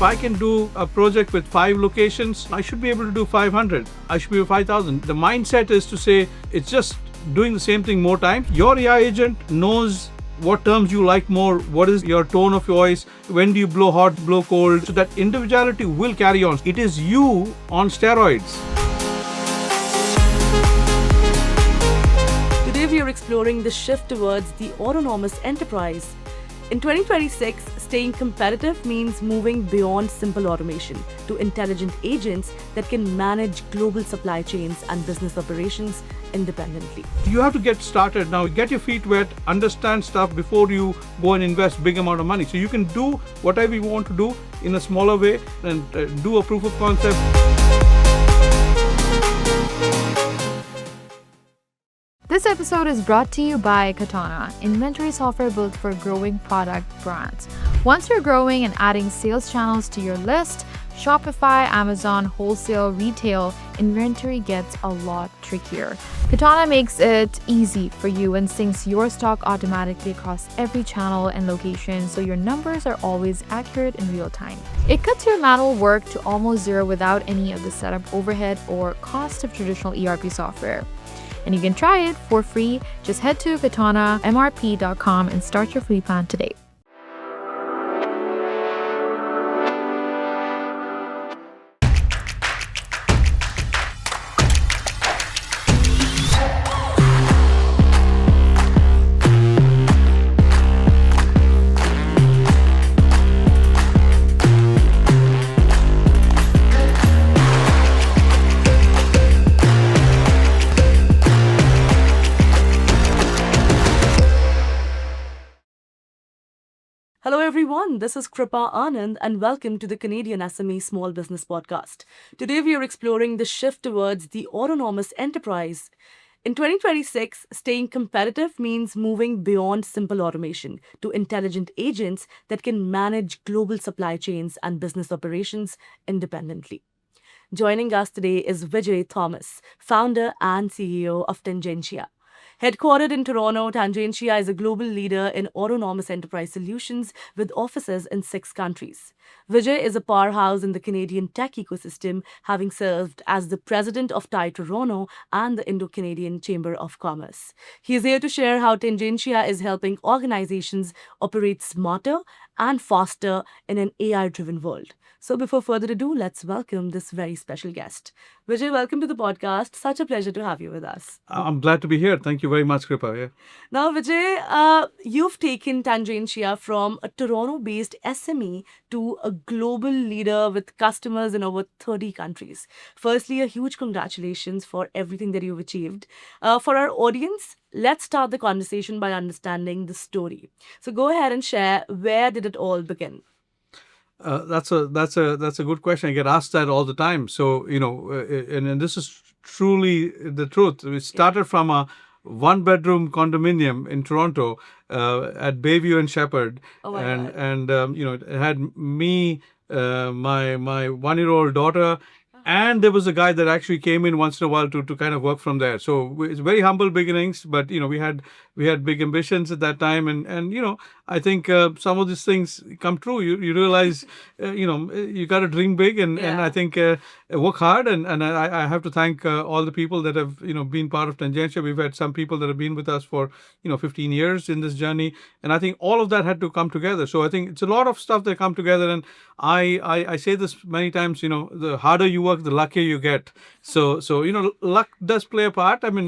If I can do a project with 5 locations, I should be able to do 500. I should be able 5,000. The mindset is to say it's just doing the same thing more times. Your AI agent knows what terms you like more, what is your tone of voice, when do you blow hot, blow cold, so that individuality will carry on. It is you on steroids. Today we are exploring the shift towards the autonomous enterprise. In 2026, staying competitive means moving beyond simple automation to intelligent agents that can manage global supply chains and business operations independently. You have to get started now, get your feet wet, understand stuff before you go and invest big amount of money. So you can do whatever you want to do in a smaller way and do a proof of concept. This episode is brought to you by Katana, inventory software built for growing product brands. Once you're growing and adding sales channels to your list, Shopify, Amazon, wholesale, retail, inventory gets a lot trickier. Katana makes it easy for you and syncs your stock automatically across every channel and location, so your numbers are always accurate in real time. It cuts your manual work to almost zero without any of the setup overhead or cost of traditional ERP software. And you can try it for free. Just head to katanamrp.com and start your free plan today. Hello everyone, this is Kripa Anand and welcome to the Canadian SME Small Business Podcast. Today we are exploring the shift towards the autonomous enterprise. In 2026, staying competitive means moving beyond simple automation to intelligent agents that can manage global supply chains and business operations independently. Joining us today is Vijay Thomas, founder and CEO of Tangentia. Headquartered in Toronto, Tangentia is a global leader in autonomous enterprise solutions with offices in 6 countries. Vijay is a powerhouse in the Canadian tech ecosystem, having served as the president of TI Toronto and the Indo-Canadian Chamber of Commerce. He is here to share how Tangentia is helping organizations operate smarter and faster in an AI-driven world. So before further ado, let's welcome this very special guest. Vijay, welcome to the podcast. Such a pleasure to have you with us. I'm glad to be here. Thank you very much, Kripa. Yeah. Now, Vijay, you've taken Tangentia from a Toronto-based SME to a global leader with customers in over 30 countries. Firstly, a huge congratulations for everything that you've achieved. For our audience, let's start the conversation by understanding the story. So go ahead and share, where did it all begin? That's a good question. I get asked that all the time. So and this is truly the truth. We started from a 1-bedroom condominium in Toronto at Bayview and Shepherd, it had me, my 1-year-old daughter. And there was a guy that actually came in once in a while to kind of work from there. So it's very humble beginnings, but we had big ambitions at that time, and I think some of these things come true. You realize you got to dream big, and I think work hard, and I have to thank all the people that have been part of Tangentia. We've had some people that have been with us for 15 years in this journey, and I think all of that had to come together. So I think it's a lot of stuff that come together, and I say this many times. The harder you work, the luckier you get. So luck does play a part. I mean,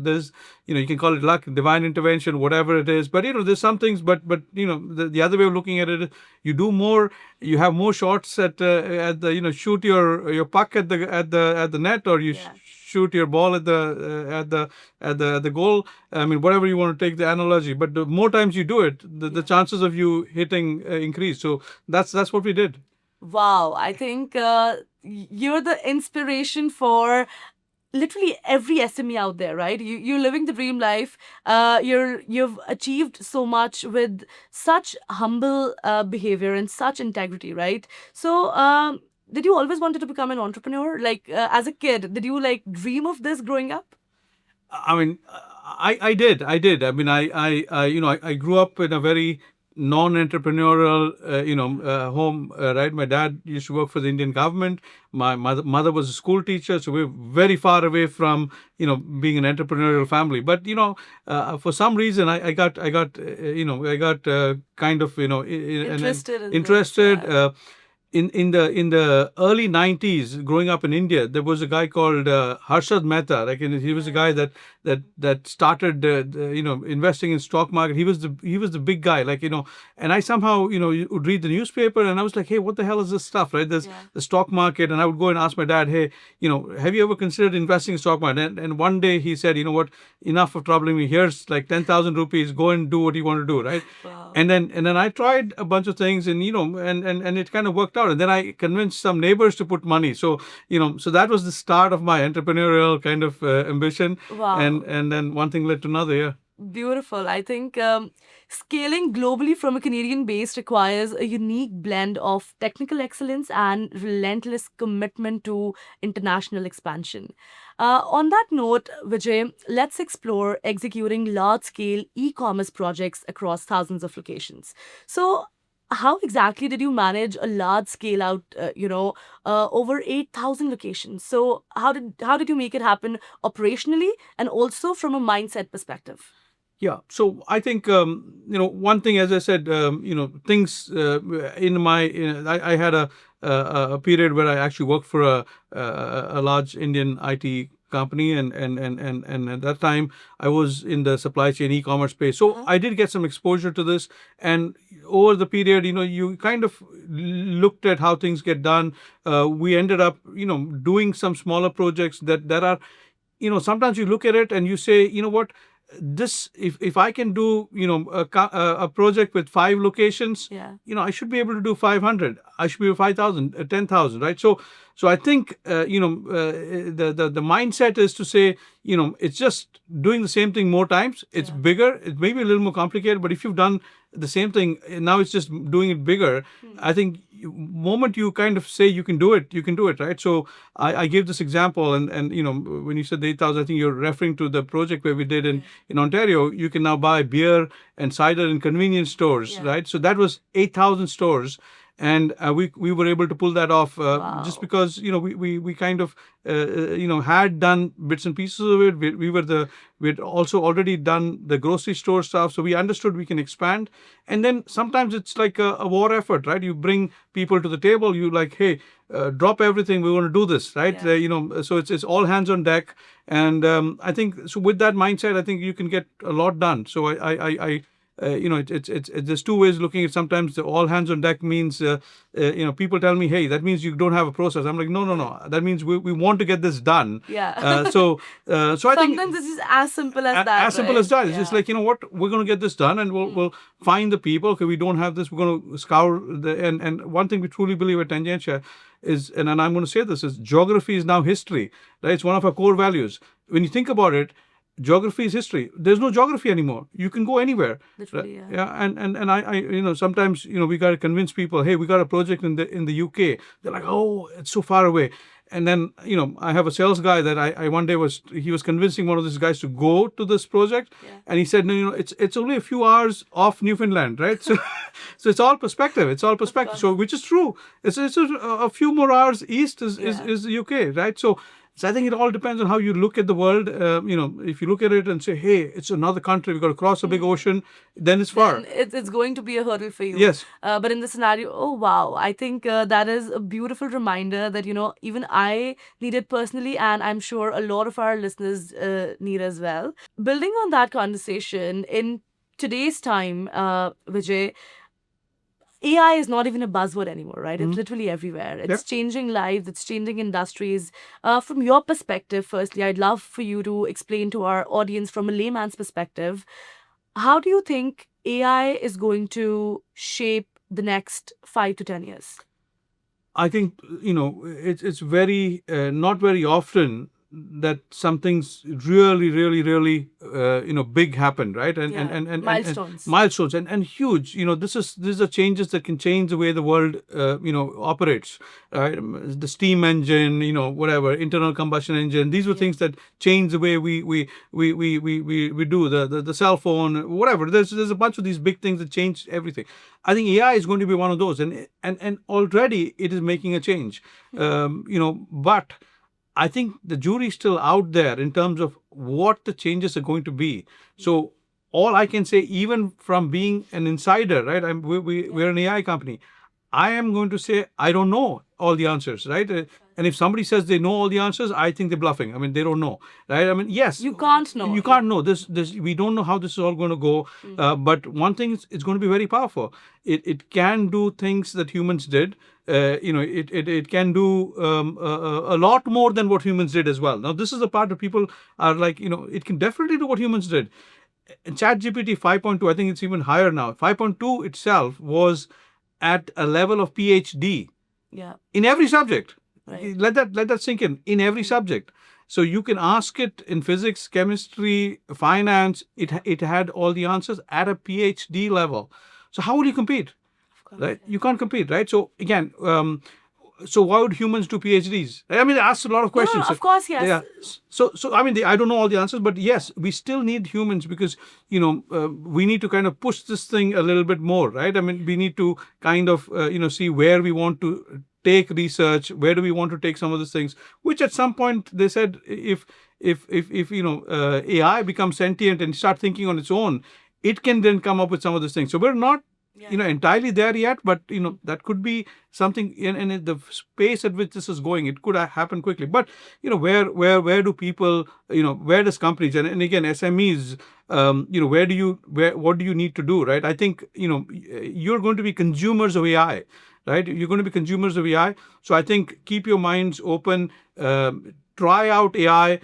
there's you can call it luck, divine intervention, whatever it is. But there's some things. But the other way of looking at it is you do more, you have more shots at the shoot your puck at the net, or you shoot your ball at the goal. I mean, whatever you want to take the analogy. But the more times you do it, the chances of you hitting increase. So that's what we did. Wow, I think you're the inspiration for literally every SME out there, right? You're living the dream life. You've achieved so much with such humble behavior and such integrity, right? So, did you always wanted to become an entrepreneur? Like as a kid, did you dream of this growing up? I mean, I did. I mean, I grew up in a very non-entrepreneurial, home, right? My dad used to work for the Indian government. My mother was a school teacher, so we're very far away from, being an entrepreneurial family. But for some reason, I got kind of, Interested in this. interested. Yeah. In the early 90s, growing up in India, there was a guy called Harshad Mehta. Like, he was a guy that started investing in stock market. He was the big guy. Like, and I somehow, would read the newspaper, and I was like, hey, what the hell is this stuff, right? There's Yeah. the stock market, and I would go and ask my dad, hey, have you ever considered investing in stock market? And one day he said, you know what, enough of troubling me. Here's like 10,000 rupees. Go and do what you want to do, right? Wow. And then I tried a bunch of things, and and it kind of worked out. And then I convinced some neighbors to put money. So so that was the start of my entrepreneurial kind of ambition. Wow. And then one thing led to another. Yeah. Beautiful. I think scaling globally from a Canadian base requires a unique blend of technical excellence and relentless commitment to international expansion. On that note, Vijay, let's explore executing large scale e commerce projects across thousands of locations. So, how exactly did you manage a large scale out, over 8,000 locations? So, how did you make it happen operationally and also from a mindset perspective? Yeah. So I think one thing, as I said, things in my I had a period where I actually worked for a large Indian IT company, and at that time I was in the supply chain e-commerce space. So I did get some exposure to this, and over the period, you kind of looked at how things get done. We ended up, doing some smaller projects that are, sometimes you look at it and you say, you know what, this, if I can do, a project with 5 locations, Yeah. I should be able to do 500. I should be 5,000, 10,000, right? So I think, the mindset is to say, it's just doing the same thing more times. It's Yeah. bigger. It may be a little more complicated, but if you've done the same thing, now it's just doing it bigger. I think moment you kind of say you can do it, you can do it, right? So I gave this example, and when you said the 8,000, I think you're referring to the project where we did in Ontario. You can now buy beer and cider in convenience stores, Yeah. right? So that was 8,000 stores. And we were able to pull that off, just Wow. because we kind of had done bits and pieces of it. We had also already done the grocery store stuff, so we understood we can expand. And then sometimes it's like a war effort, right? You bring people to the table. You like, hey, drop everything. We want to do this, right? Yeah. So it's all hands on deck. And I think so. With that mindset, I think you can get a lot done. So it's there's two ways looking at. Sometimes the all hands on deck means, people tell me, hey, that means you don't have a process. I'm like, no, no, no. That means we want to get this done. Yeah. So I think Sometimes it's just as simple as that, as simple as right? that. It's just Yeah. like, what, we're going to get this done, and we'll find the people. Okay, we don't have this. We're going to scour and one thing we truly believe at Tangentia is, and I'm going to say this, is geography is now history. Right? It's one of our core values. When you think about it, geography is history. There's no geography anymore. You can go anywhere. Literally, yeah. Yeah, and I sometimes, we got to convince people, hey, we got a project in the UK. They're like, oh, it's so far away. And then, I have a sales guy that I one day he was convincing one of these guys to go to this project. Yeah. And he said, no, it's only a few hours off Newfoundland, right? So so it's all perspective. It's all perspective. So which is true. It's a few more hours east is the UK, right? So I think it all depends on how you look at the world. If you look at it and say, hey, it's another country, we've got to cross a big ocean, then it's far. And it's going to be a hurdle for you. Yes. But in the scenario, oh wow, I think that is a beautiful reminder that, even I need it personally, and I'm sure a lot of our listeners need as well. Building on that conversation, in today's time, Vijay, AI is not even a buzzword anymore, right? It's literally everywhere. It's changing lives, it's changing industries. From your perspective, firstly, I'd love for you to explain to our audience from a layman's perspective, how do you think AI is going to shape the next 5 to 10 years? I think, it's very, not very often something's really big happened, right? And Milestones. milestones and huge. These are changes that can change the way the world operates, right? The steam engine, whatever, internal combustion engine. These were things that change the way we do the cell phone, whatever. There's a bunch of these big things that change everything. I think AI is going to be one of those, and already it is making a change. But I think the jury's still out there in terms of what the changes are going to be. So all I can say, even from being an insider, right? We're an AI company. I am going to say I don't know all the answers, right? And if somebody says they know all the answers, I think they're bluffing. I mean, they don't know, right? I mean, yes, You can't know. You can't know this. We don't know how this is all going to go. But one thing is, it's going to be very powerful. It can do things that humans did. It can do a lot more than what humans did as well. Now, this is the part that people are like, it can definitely do what humans did. ChatGPT 5.2, I think it's even higher now. 5.2 itself was at a level of PhD Yeah. in every subject. Right. Let that sink in every subject. So you can ask it in physics, chemistry, finance. It had all the answers at a PhD level. So how would you compete? Right? You can't compete, right? So again, so why would humans do PhDs? I mean, it asks a lot of questions. of course, yes. Yeah. So I mean, I don't know all the answers, but yes, we still need humans because we need to kind of push this thing a little bit more, right? I mean, we need to kind of see where we want to take research, where do we want to take some of these things, which at some point they said if AI becomes sentient and start thinking on its own, it can then come up with some of these things. So we're not entirely there yet, but that could be something in the space at which this is going. It could happen quickly. But where do people, where does companies and again SMEs, what do you need to do, right? I think you're going to be consumers of AI, right? You're going to be consumers of AI. So I think keep your minds open. Try out AI.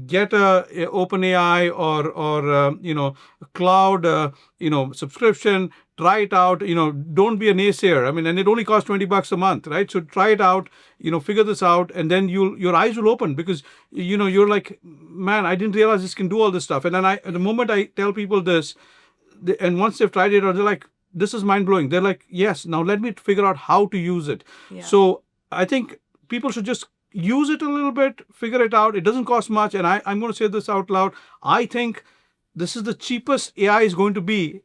Get a open AI or cloud subscription. Try it out. Don't be a naysayer. I mean, and it only costs $20 a month, right? So try it out. Figure this out, and then your eyes will open because you're like, man, I didn't realize this can do all this stuff. And then the moment I tell people this, and once they've tried it, they're like, this is mind blowing. They're like, yes, now let me figure out how to use it. Yeah. So I think people should just use it a little bit, figure it out. It doesn't cost much. And I'm going to say this out loud. I think this is the cheapest AI is going to be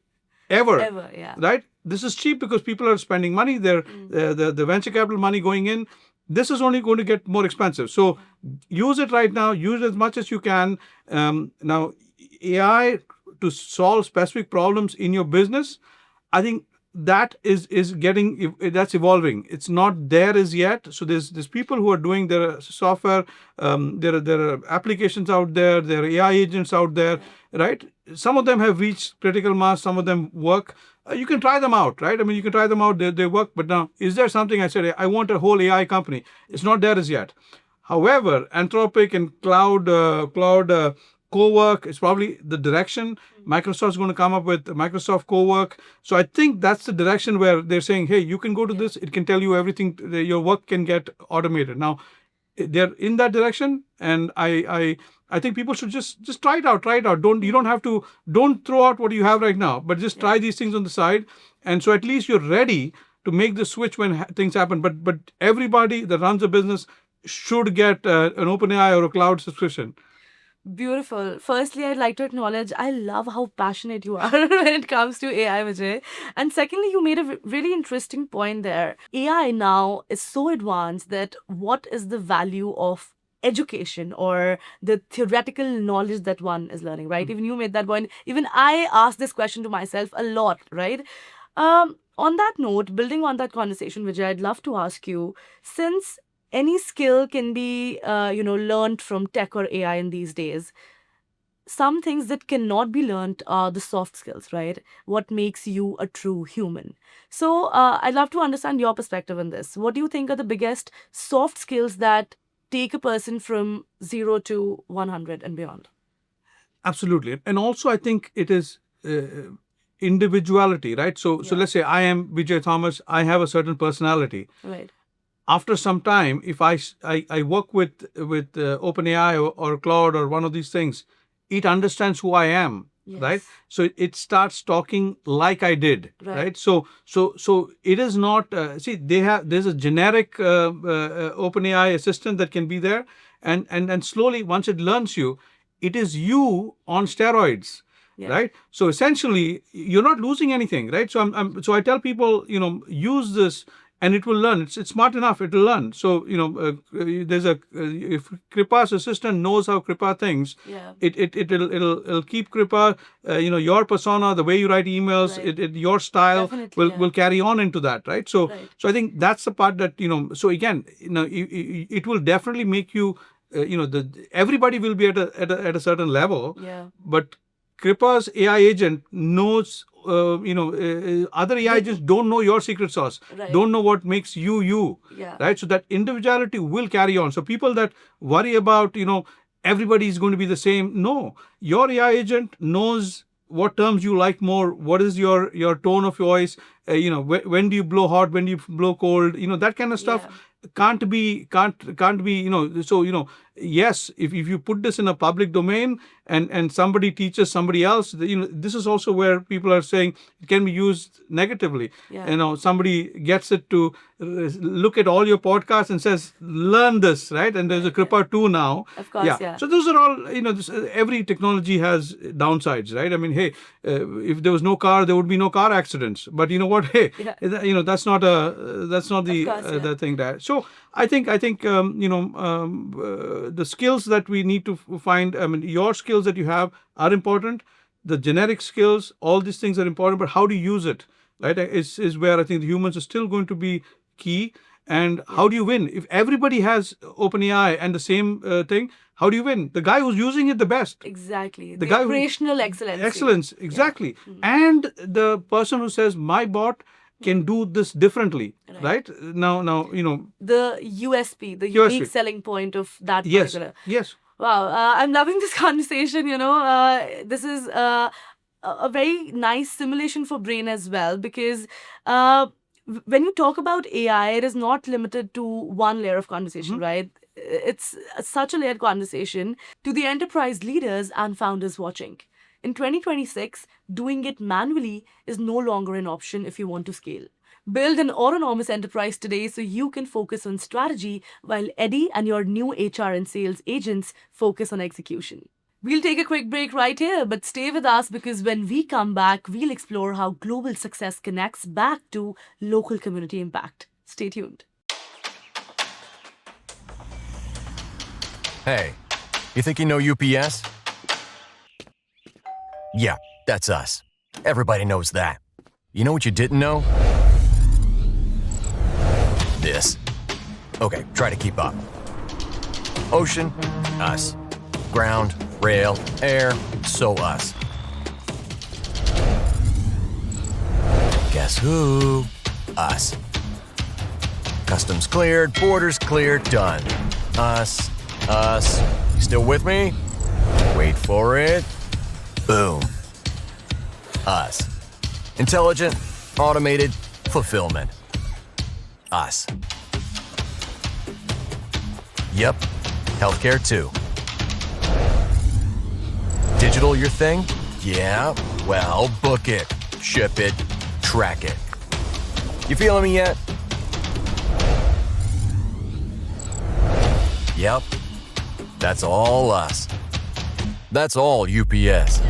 ever. Ever, yeah. Right? This is cheap because people are spending money. The venture capital money going in. This is only going to get more expensive. So use it right now. Use it as much as you can. Now, AI to solve specific problems in your business, I think that is that's evolving. It's not there as yet. So there's people who are doing their software. There are applications out there. There are AI agents out there, right? Some of them have reached critical mass. Some of them work. You can try them out, right? I mean, you can try them out. They work. But now, is there something I said, I want a whole AI company? It's not there as yet. However, Anthropic and cloud co-work is probably the direction. Microsoft's going to come up with Microsoft co-work. So I think that's the direction where they're saying, hey, you can go to this. It can tell you everything. Your work can get automated. Now, they're in that direction, and I think people should just try it out. Don't throw out what you have right now, but just try these things on the side. And so at least you're ready to make the switch when things happen. But everybody that runs a business should get an OpenAI or a cloud subscription. Beautiful. Firstly, I'd like to acknowledge I love how passionate you are when it comes to AI, Vijay. And secondly, you made a really interesting point there. AI now is so advanced that what is the value of education or the theoretical knowledge that one is learning, right? Even you made that point. Even I ask this question to myself a lot, right? On that note, building on that conversation, Vijay, I'd love to ask you, since any skill can be, learned from tech or AI in these days, some things that cannot be learned are the soft skills, right? What makes you a true human? So I'd love to understand your perspective on this. What do you think are the biggest soft skills that take a person from 0 to 100 and beyond? Absolutely. And also, I think it is individuality, right? So let's say I am Vijay Thomas. I have a certain personality. Right. after some time, if I work with OpenAI or Claude or one of these things, it understands who I am, right? Yes. So it starts talking like I did, Right. right? So it is not. See, there's a generic OpenAI assistant that can be there, and slowly once it learns you, it is you on steroids. Yeah. Right. So essentially, you're not losing anything, right? So I tell people, use this, and it will learn. It's smart enough. It will learn. So there's if Kripa's assistant knows how Kripa thinks, Yeah. it'll keep Kripa, your persona, the way you write emails, Right. your style Definitely, yeah. will carry on into that, right? So Right. so I think that's the part that So again, it will definitely make you, everybody will be at a certain level, Yeah. but Kripa's AI agent knows, other AI agents don't know your secret sauce, Right. don't know what makes you you, Yeah. right? So that individuality will carry on. So people that worry about, everybody is going to be the same. No, your AI agent knows what terms you like more, what is your tone of voice, when do you blow hot, when do you blow cold, that kind of stuff. Yeah. Can't be so yes, if you put this in a public domain and somebody teaches somebody else, this is also where people are saying it can be used negatively. Yeah. Somebody gets it to look at all your podcasts and says, learn this, right? And there's a Kripa 2 now. Of course, yeah. So those are all, every technology has downsides, right? I mean, hey, if there was no car, there would be no car accidents. But you know what? Hey, Yeah. that's not the Of course, yeah. the thing that. So I think the skills that we need to find. I mean, your skills that you have are important. The generic skills, all these things are important. But how do you use it, right? Is where I think the humans are still going to be key. And how do you win? If everybody has OpenAI and the same thing, how do you win? The guy who's using it the best. Exactly. The The guy who- operational excellence. Excellence, exactly. And the person who says, my bot can do this differently, right? Now, The USP, the USP. unique selling point of that yes, particular. yes. Wow, I'm loving this conversation. This is a very nice simulation for brain as well, because when you talk about AI, it is not limited to one layer of conversation, right? It's such a layered conversation to the enterprise leaders and founders watching. In 2026, doing it manually is no longer an option if you want to scale. Build an autonomous enterprise today so you can focus on strategy while Eddie and your new HR and sales agents focus on execution. We'll take a quick break right here, but stay with us because when we come back, we'll explore how global success connects back to local community impact. Stay tuned. Hey, you think you know UPS? Yeah, that's us. Everybody knows that. You know what you didn't know? This. Okay, try to keep up. Ocean, us. Ground, rail, air, so us. Guess who? Us. Customs cleared, borders cleared, done. Us. You still with me? Wait for it. Boom. Us. Intelligent, automated, fulfillment. Us. Yep. Healthcare too. Digital your thing? Yeah. Well, book it, ship it, track it. You feeling me yet? Yep. That's all us. That's all UPS.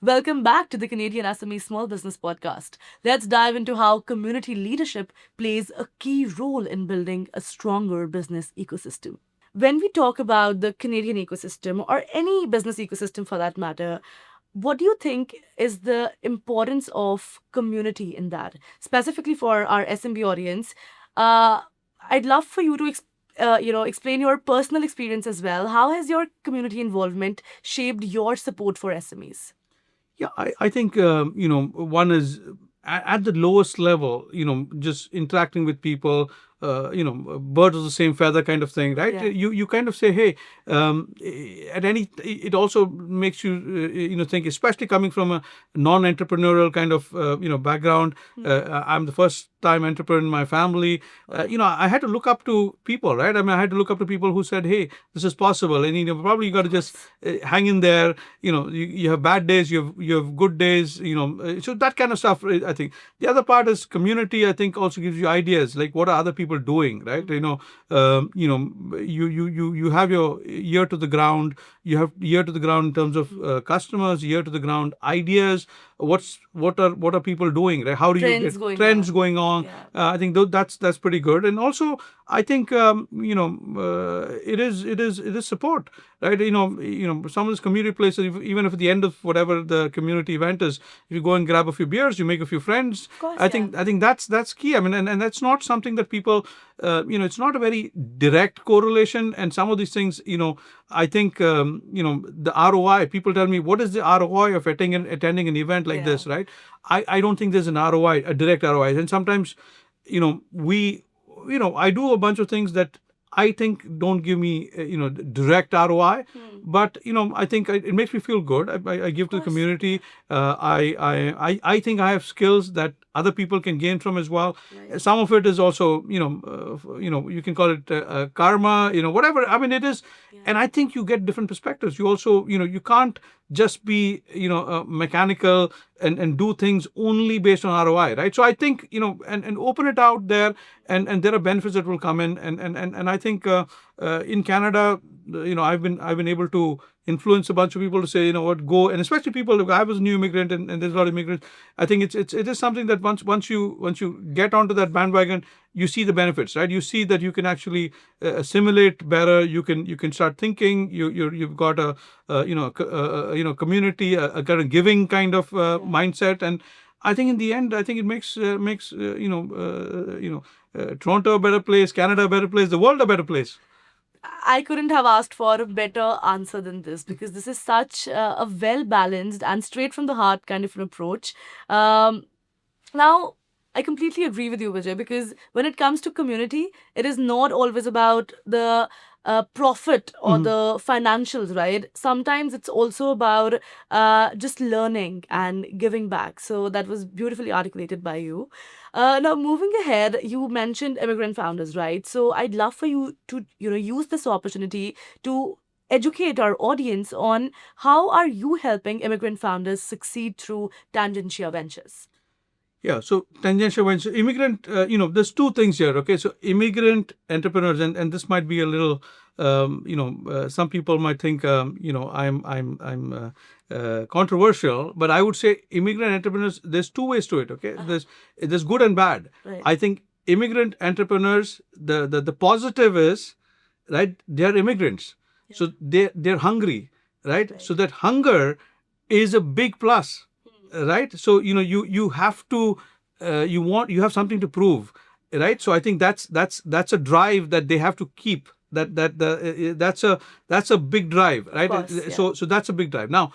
Welcome back to the Canadian SME Small Business Podcast. Let's dive into how community leadership plays a key role in building a stronger business ecosystem. When we talk about the Canadian ecosystem or any business ecosystem for that matter, what do you think is the importance of community in that? Specifically for our SMB audience, I'd love for you to explain your personal experience as well. How has your community involvement shaped your support for SMEs? Yeah, I think, one is at the lowest level, just interacting with people, birds of the same feather kind of thing, right? Yeah. You kind of say, hey, at any, it also makes you think, especially coming from a non-entrepreneurial kind of background. I'm the first time entrepreneur in my family. I had to look up to people, right? I mean, I had to look up to people who said, hey, this is possible, and probably you got to just hang in there. You have bad days, you have good days, so that kind of stuff. I think the other part is community. I think also gives you ideas, like what are other people doing, right? You have your ear to the ground. You have ear to the ground in terms of customers, ear to the ground ideas. What are people doing, right? How do you get trends going on? Yeah. I think that's pretty good. And also I think it is support, right? Some of these community places, even if at the end of whatever the community event is, if you go and grab a few beers, you make a few friends. Of course, I think that's key. I mean, and that's not something that people it's not a very direct correlation. And some of these things, I think the ROI, people tell me, what is the ROI of attending an event like this, right? I don't think there's an ROI, a direct ROI. And sometimes I do a bunch of things that I think don't give me direct ROI, but I think it makes me feel good. I give to the community. I think I have skills that other people can gain from as well. Right. Some of it is also you can call it karma, whatever. I mean, it is, and I think you get different perspectives. You also you can't just be mechanical and do things only based on ROI, right? So I think and open it out there, and there are benefits that will come in, and I think in Canada, I've been able to influence a bunch of people to say, go, and especially people. I was a new immigrant, and there's a lot of immigrants. I think it is something that once you get onto that bandwagon, you see the benefits, right? You see that you can actually assimilate better. You can start thinking. You've got a community, a kind of giving kind of mindset, and I think in the end, I think it makes Toronto a better place, Canada a better place, the world a better place. I couldn't have asked for a better answer than this, because this is such a well-balanced and straight from the heart kind of an approach. Now, I completely agree with you, Vijay, because when it comes to community, it is not always about the profit or the financials, right? Sometimes it's also about just learning and giving back. So that was beautifully articulated by you. Now, moving ahead, you mentioned immigrant founders, right? So I'd love for you to use this opportunity to educate our audience on how are you helping immigrant founders succeed through Tangentia Ventures. Yeah, so Tangentia Ventures, immigrant, there's two things here, okay? So immigrant entrepreneurs, and this might be a little, some people might think, I'm controversial, but I would say immigrant entrepreneurs, there's two ways to it, okay? There's good and bad. Right. I think immigrant entrepreneurs, the positive is, right, they're immigrants. Yeah. So they're hungry, right? So that hunger is a big plus. Right, so you have to you have something to prove, right? So I think that's a drive that they have to keep. That's a big drive, right? Of course, yeah. So that's a big drive. Now,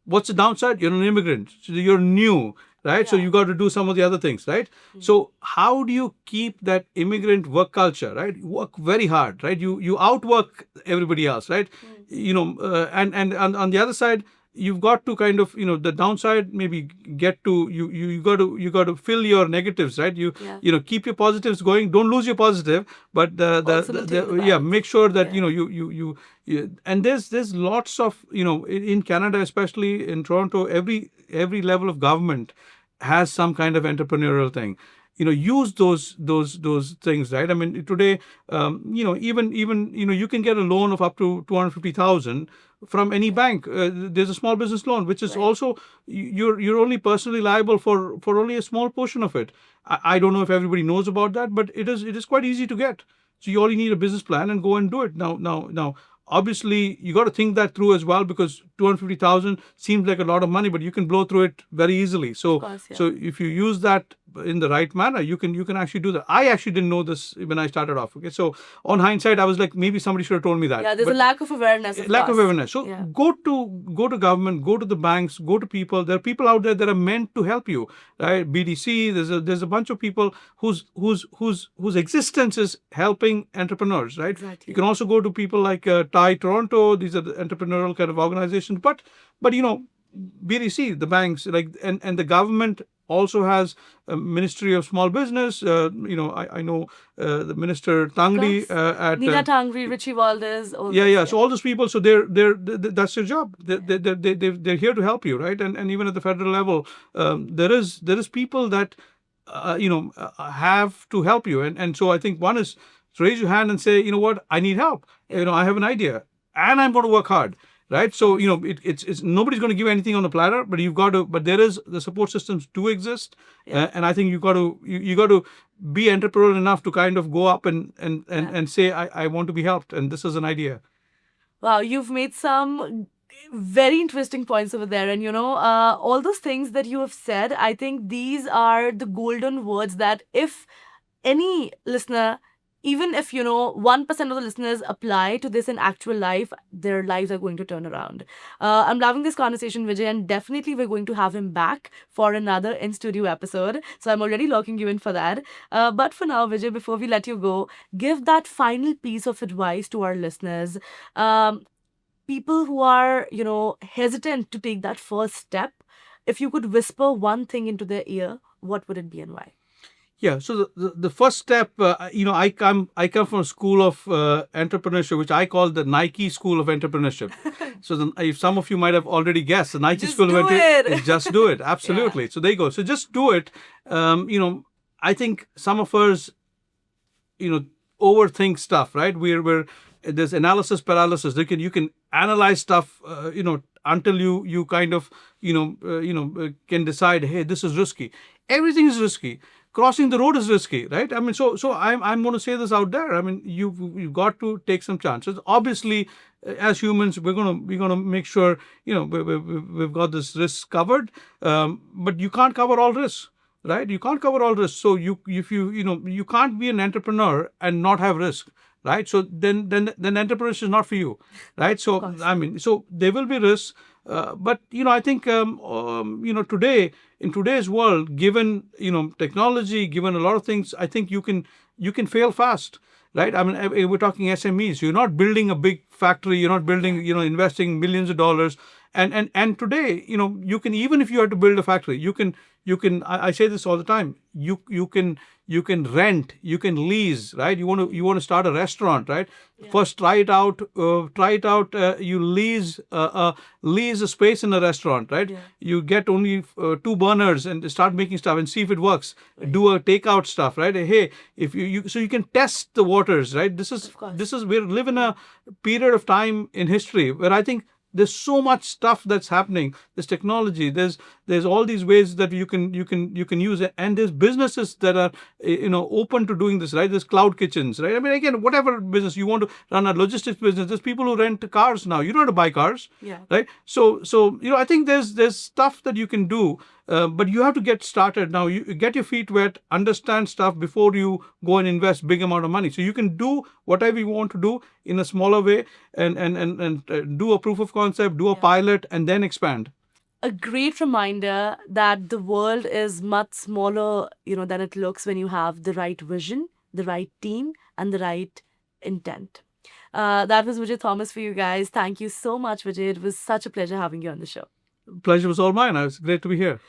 what's the downside? You're an immigrant, so you're new, right? So you got to do some of the other things, right? So how do you keep that immigrant work culture, right? You work very hard, right? You outwork everybody else, right? And on the other side, you've got to kind of the downside maybe get to you got to fill your negatives, right? Keep your positives going, don't lose your positive, but make sure that you and there's lots of in Canada, especially in Toronto, every level of government has some kind of entrepreneurial thing. Use those things, right? I mean, today, even you can get a loan of up to 250,000 from any bank. There's a small business loan, which is also you're only personally liable for only a small portion of it. I don't know if everybody knows about that, but it is quite easy to get. So you only need a business plan and go and do it. Now. Obviously, you got to think that through as well, because 250,000 seems like a lot of money, but you can blow through it very easily. So, course, yeah. so if you use that in the right manner, you can actually do that. I actually didn't know this when I started off. Okay, so on hindsight, I was like, maybe somebody should have told me that. Yeah, there's a lack of awareness. Lack of awareness. So Yeah. go to government, go to the banks, go to people. There are people out there that are meant to help you, right? BDC. There's a bunch of people whose existence is helping entrepreneurs, right? Exactly. You can also go to people like TIE Toronto. These are the entrepreneurial kind of organizations. But BDC, the banks, and the government also has a Ministry of Small Business. I know the Minister Tangri at Neela Tangri, Richie Valdez. All yeah, those, yeah. So all those people, so they're that's their job. They're here to help you, right? And even at the federal level, there is people that have to help you. And so I think one is to raise your hand and say, you know what, I need help. I have an idea, and I'm going to work hard. Right, so it's nobody's going to give anything on the platter, but you've got to. But there is the support systems do exist, and I think you got to be entrepreneurial enough to kind of go up and say I want to be helped, and this is an idea. Wow, you've made some very interesting points over there, and all those things that you have said, I think these are the golden words that if any listener, even if 1% of the listeners apply to this in actual life, their lives are going to turn around. I'm loving this conversation, Vijay, and definitely we're going to have him back for another in-studio episode. So I'm already locking you in for that. But for now, Vijay, before we let you go, give that final piece of advice to our listeners. People who are, hesitant to take that first step, if you could whisper one thing into their ear, what would it be and why? Yeah, so the first step, I come from a school of entrepreneurship, which I call the Nike School of Entrepreneurship. So if some of you might have already guessed, the Nike Just School do of Entrepreneurship is just do it. Absolutely. Yeah. So there you go. So just do it. I think some of us, overthink stuff, right? There's analysis paralysis. You can analyze stuff, until you kind of, can decide, hey, this is risky. Everything is risky. Crossing the road is risky, right? I mean, so I'm going to say this out there. I mean, you've got to take some chances. Obviously, as humans, we're gonna make sure we've got this risk covered. But you can't cover all risks, right? You can't cover all risks. So you can't be an entrepreneur and not have risk, right? So then entrepreneurship is not for you, right? So I mean, so there will be risks. But I think today, in today's world, given technology, given a lot of things, I think you can fail fast, right? I mean, we're talking SMEs. You're not building a big factory. You're not building, investing millions of dollars. And today, you can, even if you have to build a factory, you can. I say this all the time. You can rent, you can lease, right? You want to start a restaurant, right? Yeah. First, try it out. You lease a space in a restaurant, right? Yeah. You get only 2 burners and start making stuff and see if it works. Right. Do a takeout stuff, right? Hey, if so you can test the waters, right? This is we live in a period of time in history where I think there's so much stuff that's happening. There's technology. There's all these ways that you can use it, and there's businesses that are open to doing this, right? There's cloud kitchens, right? I mean, again, whatever business you want to run, a logistics business. There's people who rent cars now. You don't have to buy cars, right? So I think there's stuff that you can do. But you have to get started now. You get your feet wet, understand stuff before you go and invest big amount of money. So you can do whatever you want to do in a smaller way, and do a proof of concept, do a pilot, and then expand. A great reminder that the world is much smaller, than it looks when you have the right vision, the right team, and the right intent. That was Vijay Thomas for you guys. Thank you so much, Vijay. It was such a pleasure having you on the show. Pleasure was all mine. It was great to be here.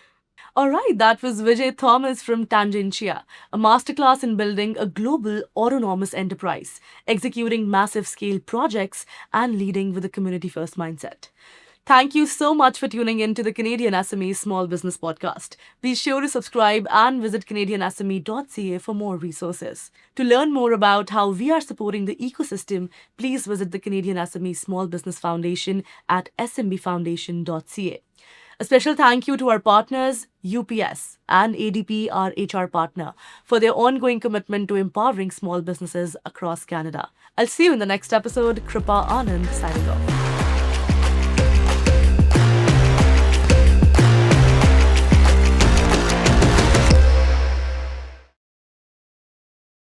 All right, that was Vijay Thomas from Tangentia, a masterclass in building a global autonomous enterprise, executing massive scale projects and leading with a community first mindset. Thank you so much for tuning in to the Canadian SME Small Business Podcast. Be sure to subscribe and visit CanadianSME.ca for more resources. To learn more about how we are supporting the ecosystem, please visit the Canadian SME Small Business Foundation at smbfoundation.ca. A special thank you to our partners, UPS and ADP, our HR partner, for their ongoing commitment to empowering small businesses across Canada. I'll see you in the next episode. Kripa Anand signing off.